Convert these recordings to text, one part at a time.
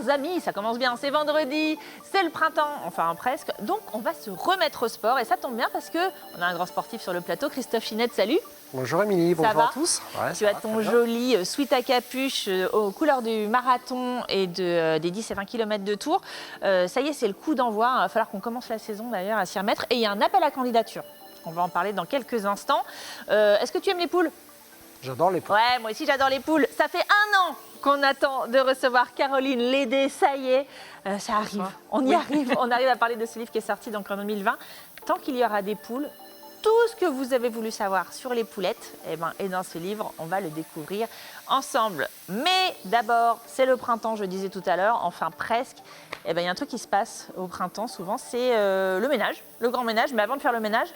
chers amis, ça commence bien, c'est vendredi, c'est le printemps, enfin presque, donc on va se remettre au sport et ça tombe bien parce qu'on a un grand sportif sur le plateau, Christophe Chinette, salut. Bonjour Émilie, bonjour à tous. Ouais, tu as ton joli sweat à capuche aux couleurs du marathon et des 10 et 20 km de Tours. Ça y est, c'est le coup d'envoi, il va falloir qu'on commence la saison d'ailleurs à s'y remettre et il y a un appel à candidature. On va en parler dans quelques instants. Est-ce que tu aimes les poules ? J'adore les poules. Ouais, moi aussi j'adore les poules. Ça fait 1 an qu'on attend de recevoir Caroline Lédé, ça y est, ça arrive, on y arrive, on arrive à parler de ce livre qui est sorti donc en 2020. Tant qu'il y aura des poules, tout ce que vous avez voulu savoir sur les poulettes est dans ce livre, on va le découvrir ensemble. Mais d'abord, c'est le printemps, je disais tout à l'heure, enfin presque. Il y a un truc qui se passe au printemps souvent, c'est le ménage, le grand ménage. Mais avant de faire le ménage,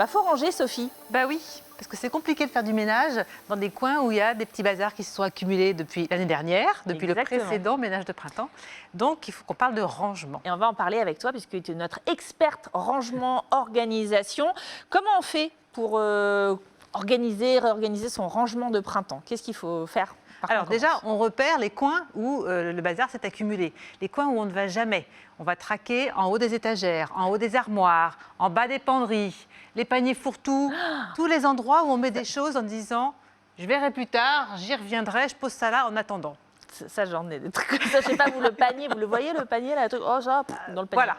faut ranger, Sophie. Bah oui, parce que c'est compliqué de faire du ménage dans des coins où il y a des petits bazars qui se sont accumulés depuis l'année dernière, depuis Exactement. le précédent ménage de printemps. Donc il faut qu'on parle de rangement. Et on va en parler avec toi puisque tu es notre experte rangement, organisation. Comment on fait pour réorganiser son rangement de printemps? Qu'est-ce qu'il faut faire? Alors déjà, on repère les coins où le bazar s'est accumulé, les coins où on ne va jamais. On va traquer en haut des étagères, en haut des armoires, en bas des penderies, les paniers fourre-tout, tous les endroits où on met des choses en disant « je verrai plus tard, j'y reviendrai, je pose ça là en attendant ». Ça, j'en ai des trucs comme ça. Je sais pas, vous le panier, vous le voyez le panier là, le truc, oh ça, dans le panier. Voilà.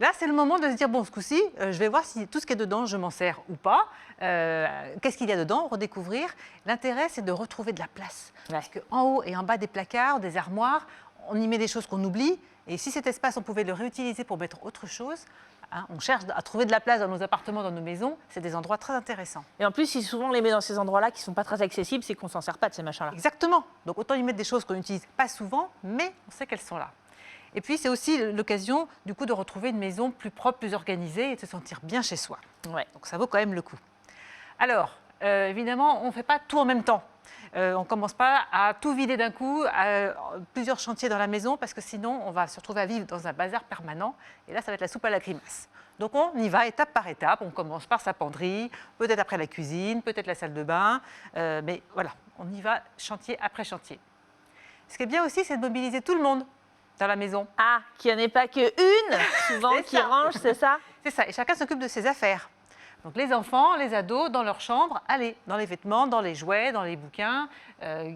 Là, c'est le moment de se dire, bon, ce coup-ci, je vais voir si tout ce qui est dedans, je m'en sers ou pas. Qu'est-ce qu'il y a dedans, redécouvrir. L'intérêt, c'est de retrouver de la place. Ouais. Parce qu'en haut et en bas des placards, des armoires, on y met des choses qu'on oublie. Et si cet espace, on pouvait le réutiliser pour mettre autre chose, on cherche à trouver de la place dans nos appartements, dans nos maisons, c'est des endroits très intéressants. Et en plus, si souvent on les met dans ces endroits-là qui ne sont pas très accessibles, c'est qu'on ne s'en sert pas de ces machins-là. Exactement. Donc autant y mettre des choses qu'on n'utilise pas souvent, mais on sait qu'elles sont là. Et puis, c'est aussi l'occasion, du coup, de retrouver une maison plus propre, plus organisée et de se sentir bien chez soi. Ouais. Donc, ça vaut quand même le coup. Alors, évidemment, on ne fait pas tout en même temps. On ne commence pas à tout vider d'un coup, à plusieurs chantiers dans la maison, parce que sinon, on va se retrouver à vivre dans un bazar permanent. Et là, ça va être la soupe à la grimace. Donc, on y va étape par étape. On commence par sa penderie, peut-être après la cuisine, peut-être la salle de bain. Mais voilà, on y va chantier après chantier. Ce qui est bien aussi, c'est de mobiliser tout le monde dans la maison. Ah, qu'il n'y en ait pas qu'une, souvent, qui range, c'est ça? C'est ça, et chacun s'occupe de ses affaires. Donc les enfants, les ados, dans leur chambre, allez, dans les vêtements, dans les jouets, dans les bouquins,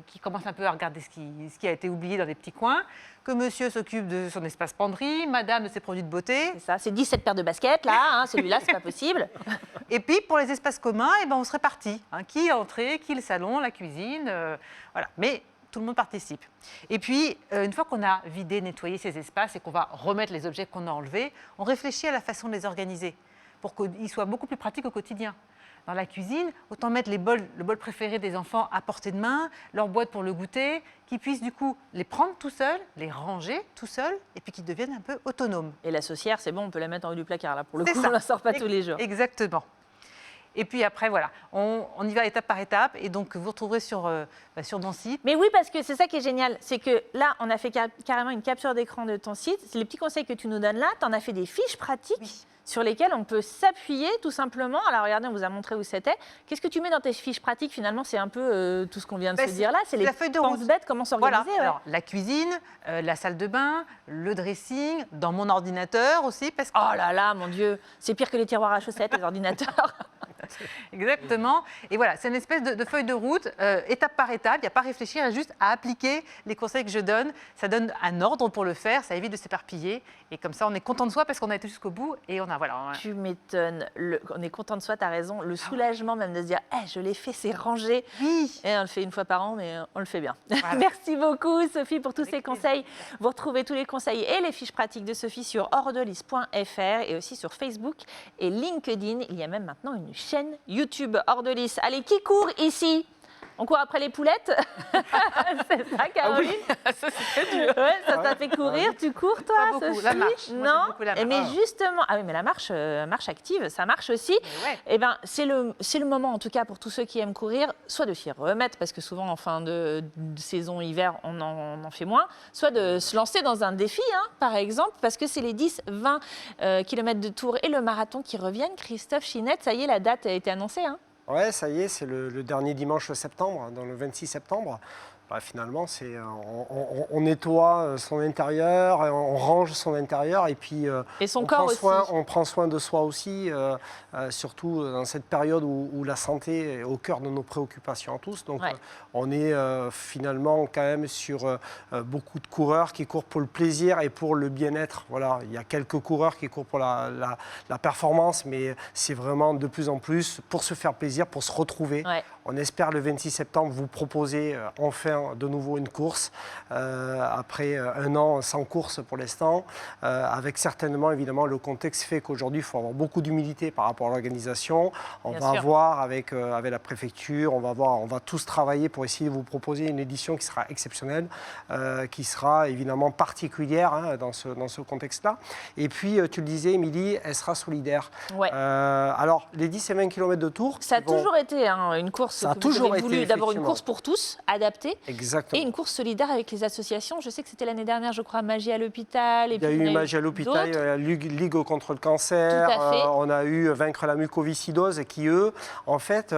qui commencent un peu à regarder ce qui a été oublié dans des petits coins, que monsieur s'occupe de son espace penderie, madame de ses produits de beauté. C'est ça, c'est 17 paires de baskets, là, hein, celui-là, c'est pas possible. Et puis, pour les espaces communs, on se répartit. Qui l'entrée, qui le salon, la cuisine, voilà. Mais tout le monde participe. Et puis, une fois qu'on a vidé, nettoyé ces espaces et qu'on va remettre les objets qu'on a enlevés, on réfléchit à la façon de les organiser pour qu'ils soient beaucoup plus pratiques au quotidien. Dans la cuisine, autant mettre le bol préféré des enfants à portée de main, leur boîte pour le goûter, qu'ils puissent du coup les prendre tout seuls, les ranger tout seuls, et puis qu'ils deviennent un peu autonomes. Et la saucière, c'est bon, on peut la mettre en haut du placard, là, pour le coup, C'est ça. on la sort pas tous les jours. Exactement. Et puis après, voilà, on y va étape par étape. Et donc, vous retrouverez sur mon site. Mais oui, parce que c'est ça qui est génial, c'est que là, on a fait carrément une capture d'écran de ton site. C'est les petits conseils que tu nous donnes là. Tu en as fait des fiches pratiques sur lesquelles on peut s'appuyer tout simplement. Alors regardez, on vous a montré où c'était. Qu'est-ce que tu mets dans tes fiches pratiques finalement? C'est un peu tout ce qu'on vient de se dire là. C'est les penses-bêtes, comment s'organiser. Voilà. Alors, la cuisine, la salle de bain, le dressing, dans mon ordinateur aussi. Parce que... Oh là là, mon Dieu, c'est pire que les tiroirs à chaussettes, les ordinateurs. Exactement. Et voilà, c'est une espèce de feuille de route, étape par étape. Il n'y a pas à réfléchir, il y a juste à appliquer les conseils que je donne. Ça donne un ordre pour le faire, ça évite de s'éparpiller. Et comme ça, on est content de soi parce qu'on a été jusqu'au bout et on a, voilà. Tu m'étonnes. On est content de soi, tu as raison. Le soulagement même de se dire, je l'ai fait, c'est rangé. Oui. Et on le fait une fois par an, mais on le fait bien. Voilà. Merci beaucoup, Sophie, pour tous ces conseils. Vous retrouvez tous les conseils et les fiches pratiques de Sophie sur ordelis.fr et aussi sur Facebook et LinkedIn. Il y a même maintenant une chaîne YouTube Ordelis. Allez, qui court ici? On court après les poulettes. C'est ça, Caroline? Ça, c'est très dur. Ouais, ça t'a fait courir. Tu cours, toi, Pas beaucoup. Sophie? La marche. Moi, Non. j'aime beaucoup la marche. Mais justement, ah oui, mais la marche active, ça marche aussi. Ouais. Eh ben, c'est le moment, en tout cas, pour tous ceux qui aiment courir, soit de s'y remettre, parce que souvent, en fin de saison hiver, on en fait moins, soit de se lancer dans un défi, par exemple, parce que c'est les 10-20 km de Tours et le marathon qui reviennent. Christophe Chinette, ça y est, la date a été annoncée. Ouais, ça y est, c'est le dernier dimanche de septembre, dans le 26 septembre. Finalement, on nettoie son intérieur, on range son intérieur et puis et son corps aussi. On prend soin de soi aussi, surtout dans cette période où la santé est au cœur de nos préoccupations tous. Donc on est finalement quand même sur beaucoup de coureurs qui courent pour le plaisir et pour le bien-être. Voilà, il y a quelques coureurs qui courent pour la performance, mais c'est vraiment de plus en plus pour se faire plaisir, pour se retrouver. Ouais. On espère le 26 septembre vous proposer enfin de nouveau une course, après un an sans course pour l'instant, avec certainement évidemment le contexte fait qu'aujourd'hui il faut avoir beaucoup d'humilité par rapport à l'organisation. On va voir avec la préfecture, on va tous travailler pour essayer de vous proposer une édition qui sera exceptionnelle, qui sera évidemment particulière dans ce contexte-là. Et puis tu le disais Émilie, elle sera solidaire. Ouais. Alors les 10 et 20 km de Tours... Ça a toujours été une course. Ça a toujours été, d'abord une course pour tous, adaptée. Exactement. Et une course solidaire avec les associations. Je sais que c'était l'année dernière, je crois, Magie à l'hôpital. Il y a eu Magie à l'hôpital, Ligue contre le cancer. Tout à fait. On a eu Vaincre la mucoviscidose qui, eux, en fait,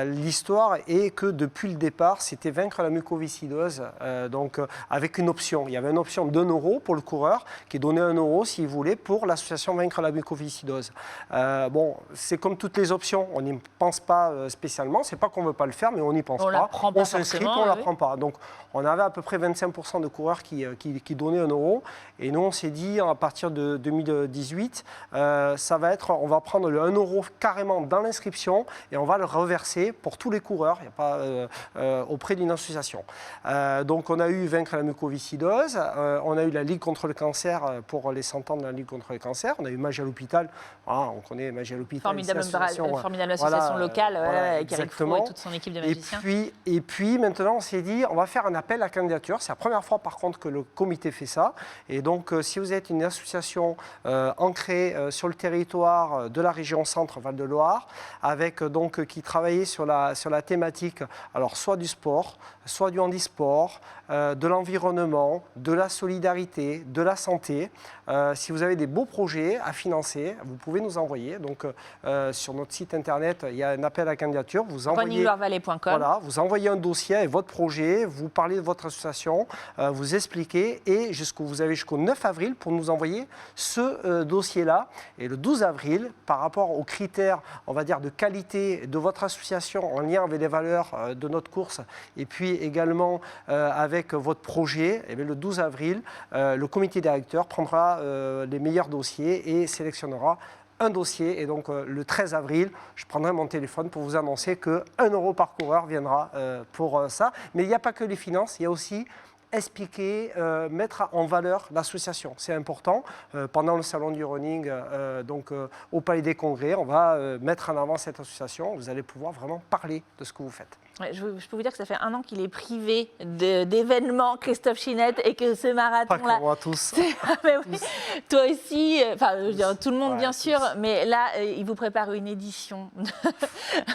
l'histoire est que depuis le départ, c'était Vaincre la mucoviscidose, donc avec une option. Il y avait une option d'1 € pour le coureur qui donnait 1 € s'il voulait pour l'association Vaincre la mucoviscidose. Bon, c'est comme toutes les options, on n'y pense pas spécialement. C'est pas qu'on ne veut pas le faire, mais on n'y pense pas. On s'inscrit, on ne la prend pas. Donc, on avait à peu près 25% de coureurs qui donnaient 1 €. Et nous, on s'est dit, à partir de 2018, ça va être, on va prendre le 1 € carrément dans l'inscription et on va le reverser pour tous les coureurs, il y a pas, auprès d'une association. Donc, on a eu Vaincre la mucoviscidose, on a eu la Ligue contre le cancer pour les 100 ans de la Ligue contre le cancer, on a eu Magie à l'hôpital, on connaît Magie à l'hôpital. Formidable association locale. Avec Eric Fro et toute son équipe de magiciens. Et puis maintenant, on s'est dit, on va faire un appel à candidature. C'est la première fois, par contre, que le comité fait ça. Et donc, si vous êtes une association ancrée sur le territoire de la région Centre-Val de Loire, avec qui travaillait sur la thématique, alors soit du sport, soit du handisport, de l'environnement, de la solidarité, de la santé. Si vous avez des beaux projets à financer, vous pouvez nous envoyer. Donc, sur notre site internet, il y a un appel à candidature. Vous envoyez, voilà, vous envoyez un dossier avec votre projet, vous parlez de votre association, vous expliquez et vous avez jusqu'au 9 avril pour nous envoyer ce dossier-là. Et le 12 avril, par rapport aux critères, on va dire, de qualité de votre association en lien avec les valeurs de notre course et puis également avec votre projet, et bien, le 12 avril, le comité directeur prendra les meilleurs dossiers et sélectionnera un dossier. Et donc, le 13 avril, je prendrai mon téléphone pour vous annoncer que 1 € par coureur viendra pour ça. Mais il n'y a pas que les finances, il y a aussi expliquer, mettre en valeur l'association. C'est important. Pendant le salon du running, au Palais des Congrès, on va mettre en avant cette association. Vous allez pouvoir vraiment parler de ce que vous faites. Ouais, je peux vous dire que ça fait 1 an qu'il est privé d'événements, Christophe Chinette, et que ce marathon-là... Pas que moi, tous. Mais oui, toi aussi, je veux dire, tout le monde bien sûr, mais là, il vous prépare une édition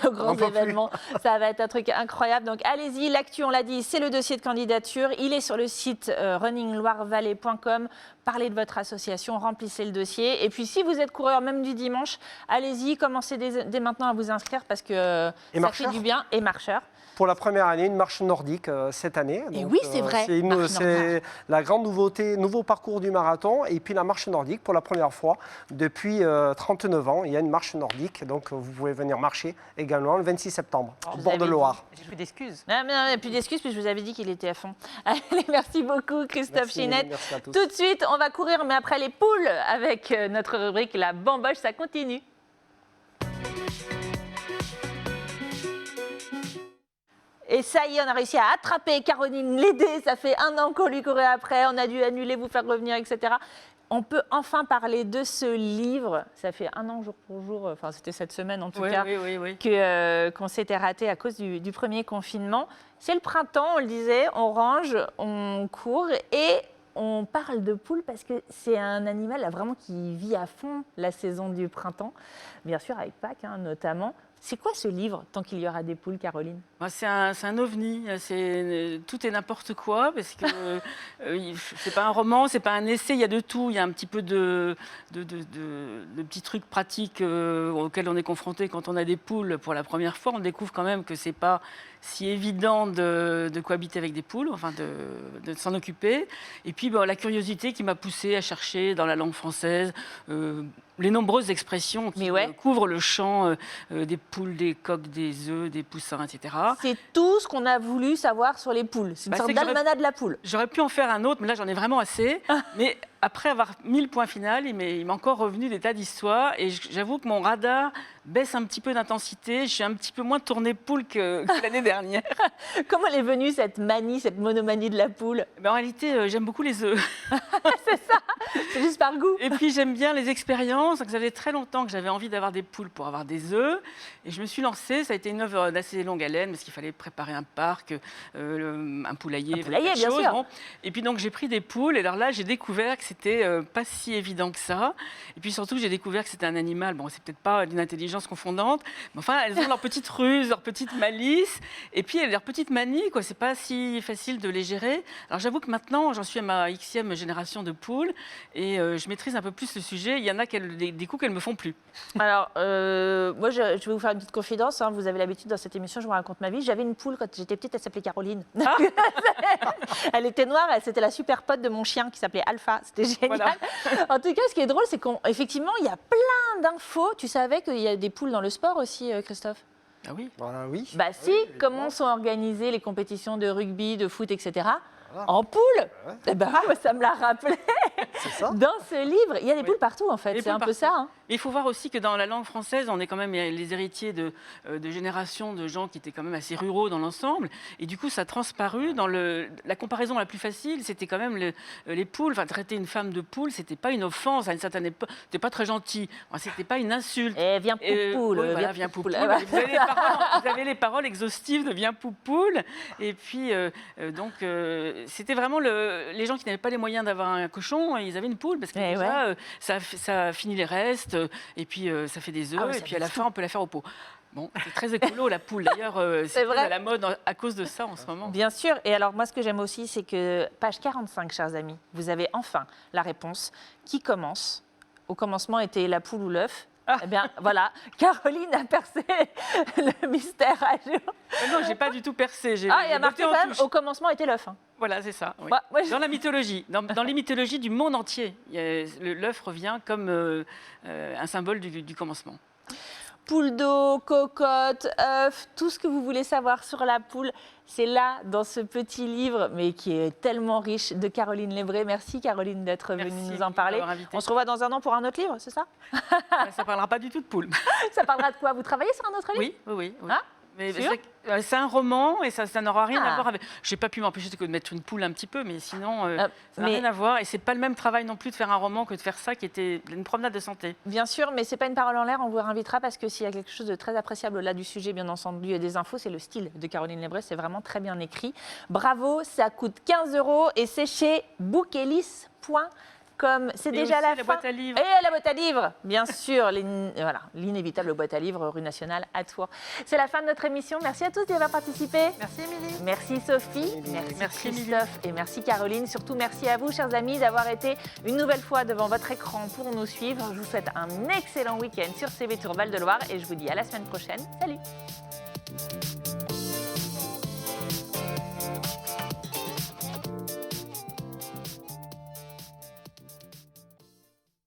aux grands événements. Ça va être un truc incroyable. Donc allez-y, l'actu, on l'a dit, c'est le dossier de candidature. Il est sur le site runningloirevallée.com. Parlez de votre association, remplissez le dossier. Et puis si vous êtes coureur même du dimanche, allez-y, commencez dès maintenant à vous inscrire parce que ça fait du bien. Et marcheur. Pour la première année, une marche nordique cette année. Et donc, oui, c'est vrai. C'est la grande nouveauté, nouveau parcours du marathon. Et puis la marche nordique, pour la première fois, depuis 39 ans, il y a une marche nordique. Donc vous pouvez venir marcher également le 26 septembre, au bord de Loire. J'ai plus d'excuses. Non, mais il n'y a plus d'excuses, puis je vous avais dit qu'il était à fond. Allez, merci beaucoup, Christophe Chinette. Merci à tous. Tout de suite, on va courir, mais après les poules, avec notre rubrique La Bamboche, ça continue. Et ça y est, on a réussi à attraper Caroline Lédé. Ça fait 1 an qu'on lui courait après. On a dû annuler, vous faire revenir, etc. On peut enfin parler de ce livre. Ça fait 1 an jour pour jour, enfin c'était cette semaine en tout cas, qu'on s'était raté à cause du premier confinement. C'est le printemps, on le disait, on range, on court et on parle de poules parce que c'est un animal là, vraiment qui vit à fond la saison du printemps. Bien sûr avec Pâques notamment. C'est quoi ce livre, Tant qu'il y aura des poules, Caroline ? C'est un ovni, tout est n'importe quoi, parce que c'est pas un roman, c'est pas un essai, il y a de tout. Il y a un petit peu de petits trucs pratiques auxquels on est confronté quand on a des poules pour la première fois. On découvre quand même que c'est pas si évident de cohabiter avec des poules, enfin de s'en occuper. Et puis la curiosité qui m'a poussée à chercher dans la langue française les nombreuses expressions qui couvrent le champ des poules, des coqs, des œufs, des poussins, etc. C'est tout ce qu'on a voulu savoir sur les poules. C'est une sorte d'almanach de la poule. J'aurais pu en faire un autre, mais là j'en ai vraiment assez. Mais après avoir mis le point final, il m'est encore revenu des tas d'histoires. Et j'avoue que mon radar baisse un petit peu d'intensité. Je suis un petit peu moins tournée poule que l'année dernière. Comment elle est venue cette manie, cette monomanie de la poule? En réalité, j'aime beaucoup les œufs. C'est ça, c'est juste par goût. Et puis j'aime bien les expériences. Donc, ça faisait très longtemps que j'avais envie d'avoir des poules pour avoir des œufs. Et je me suis lancée. Ça a été une œuvre d'assez longue haleine parce qu'il fallait préparer un parc, un poulailler. Un poulailler, bien sûr. Bon. Et puis donc j'ai pris des poules. Et alors là, j'ai découvert que c'était pas si évident que ça. Et puis surtout, j'ai découvert que c'était un animal. Bon, c'est peut-être pas d'une intelligence confondante, mais enfin, elles ont leurs petites ruses, leurs petites malices, et puis leurs petites manies, quoi. C'est pas si facile de les gérer. Alors j'avoue que maintenant, j'en suis à ma Xème génération de poules, et je maîtrise un peu plus le sujet. Il y en a des coups qu'elles me font plus. Alors, moi, je vais vous faire une petite confidence. Hein. Vous avez l'habitude dans cette émission, je vous raconte ma vie. J'avais une poule quand j'étais petite, elle s'appelait Caroline. Ah. Elle était noire, c'était la super pote de mon chien qui s'appelait Alpha. C'était génial. Voilà. En tout cas, ce qui est drôle, c'est qu'effectivement, il y a plein d'infos. Tu savais qu'il y a des poules dans le sport aussi, Christophe? Ah oui. Voilà, oui. Bah si, comment sont organisées les compétitions de rugby, de foot, etc. En poule. Eh ben, moi, ça me l'a rappelé. Ça. Dans ce livre, il y a des poules partout, en fait. C'est un peu ça. Hein. Mais il faut voir aussi que dans la langue française, on est quand même les héritiers de générations de gens qui étaient quand même assez ruraux dans l'ensemble. Et du coup, ça a transparu dans la comparaison la plus facile. C'était quand même les poules. Enfin, traiter une femme de poule, c'était pas une offense à une certaine époque. C'était pas très gentil. Enfin, c'était pas une insulte. Et viens poupoule. Oui, voilà, viens poupoule. Vous avez les paroles exhaustives de viens poupoule. Et puis, donc, c'était vraiment les gens qui n'avaient pas les moyens d'avoir un cochon, ils avaient une poule parce que déjà, ça finit les restes et puis ça fait des œufs et puis à la fin on peut la faire au pot. Bon, c'est très écolo la poule. D'ailleurs, c'est à la mode à cause de ça en ce moment. Bien sûr. Et alors moi, ce que j'aime aussi, c'est que page 45, chers amis, vous avez enfin la réponse. Qui commence? Au commencement était la poule ou l'œuf? Eh bien, voilà, Caroline a percé le mystère à jour. Non, j'ai pas du tout percé. Il y a marqué quand même, au commencement était l'œuf. Hein. Voilà, c'est ça. Oui. Moi, dans la mythologie, dans les mythologies du monde entier, l'œuf revient comme un symbole du commencement. Poule d'eau, cocotte, œuf, tout ce que vous voulez savoir sur la poule, c'est là dans ce petit livre, mais qui est tellement riche, de Caroline Lébré. Merci Caroline d'être venue nous en parler. On se revoit dans un an pour un autre livre, c'est ça? Ça parlera pas du tout de poule. Ça parlera de quoi? Vous travaillez sur un autre livre? Oui. Ah, mais c'est un roman et ça n'aura rien à voir avec. Je n'ai pas pu m'empêcher de mettre une poule un petit peu, mais sinon, ça n'a rien à voir. Et c'est pas le même travail non plus de faire un roman que de faire ça, qui était une promenade de santé. Bien sûr, mais c'est pas une parole en l'air. On vous réinvitera parce que s'il y a quelque chose de très appréciable là du sujet, bien entendu, et des infos, c'est le style de Caroline Lébré. C'est vraiment très bien écrit. Bravo, ça coûte 15 € et c'est chez bookelis.com. C'est déjà la fin. Boîte à livres. Et la boîte à livres, bien sûr, l'inévitable boîte à livres rue Nationale à Tours. C'est la fin de notre émission. Merci à tous d'y avoir participé. Merci Émilie. Merci Sophie, merci Christophe et merci Caroline. Surtout merci à vous, chers amis, d'avoir été une nouvelle fois devant votre écran pour nous suivre. Je vous souhaite un excellent week-end sur CV Tour Val de Loire et je vous dis à la semaine prochaine. Salut.